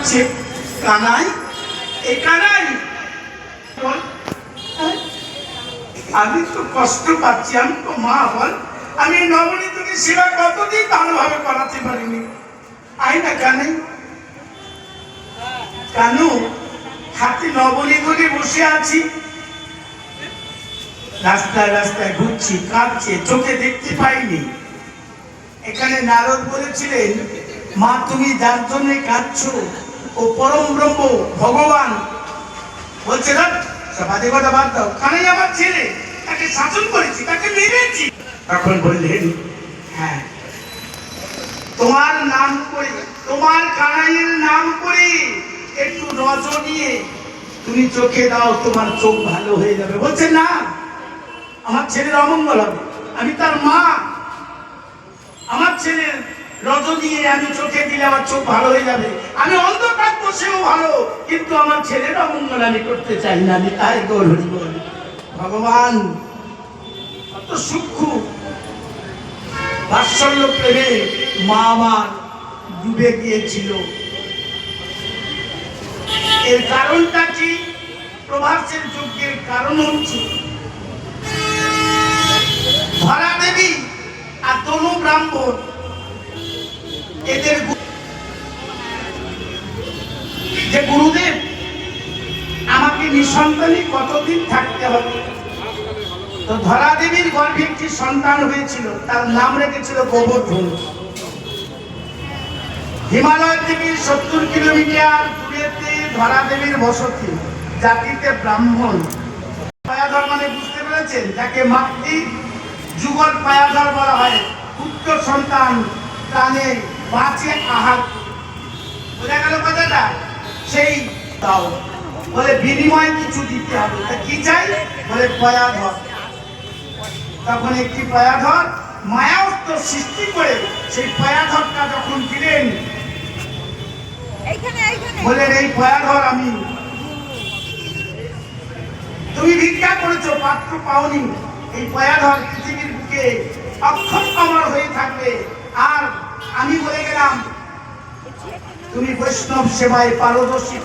ডাকছে, কানাই, এই কানাই। আমি তো কষ্ট পাচ্ছি, আমি তো মা বল, আমি নবনীতকে সেবা কতদিন ভালোভাবে করাতে পারিনি। আই না কানাই। কানু, হাতে নবনীত বসে আছি, রাস্তায় রাস্তায় ঘুরছি, কাঁদছে, চোখে দেখতে পাইনি। এখানে নারদ বলেছিলেন, মা তুমি যার জন্য কাঁদছো ও পরম ব্রহ্ম ভগবান। বলছে না সবাই কথা বাদ দাও, কানাই আমার ছেলে, তাকে শাসন করেছি, তাকে মেরেছি। তখন বললেন, হ্যাঁ তোমার নাম করে, তোমার কানাইয়ের নাম করে একটু নজর নিয়ে তুমি চোখে দাও, তোমার চোখ ভালো হয়ে যাবে। বলছে না, আমার ছেলের অমঙ্গল হবে, আমি তার মা, আমার ছেলের রজনী আমি চোখে দিলে আমার চোখ ভালো হয়ে যাবে, আমি অন্ধকার বসেও ভালো, কিন্তু আমার ছেলের অমঙ্গল আমি করতে চাই না। আমি তাই গৌরী বলি, ভগবান কত সূক্ষ্ম বাৎসল্য প্রেমে মা আমার ডুবে গিয়েছিল। এর কারণটা কি? প্রভাসের যজ্ঞের কারণ হচ্ছে ধরা দেবী আর তনু ব্রাহ্মণ, এদের যে গুরুদেব আমাকে নিঃসন্তানই কতদিন থাকতে হবে, তো ধরা দেবীর গর্ভে একটি সন্তান হয়েছিল, তার নাম রেখেছিল গোবর্ধন। হিমালয় থেকে 70 কিলোমিটার দূরেতে ধরা দেবীর বসতি, জাতিতে ব্রাহ্মণ। পায়াধর মানে বুঝতে পেরেছেন, যাকে মাতৃ যুগল পায়াধর বলা হয়, পুত্র সন্তান প্রাণে বাঁচে আহার। বোঝা গেল কথাটা? সেই দাও বলে বিনিময় কিছু দিতে হবে, তা কি চাই? বলে পায়াধর। তখন একটি পায়াধর মায়াত্ম সৃষ্টি করে সেই পায়াধরটা যখন দিলেন, বলেন এই পায়াধর আমি, তুমি ভিক্ষা করেছো, পাত্র পাওনি, এই পায়াধর পৃথিবীর বুকে অক্ষম অমর হয়ে থাকবে। আর আমি বলে গেলাম তুমি বৈষ্ণব সেবায় পারদর্শী।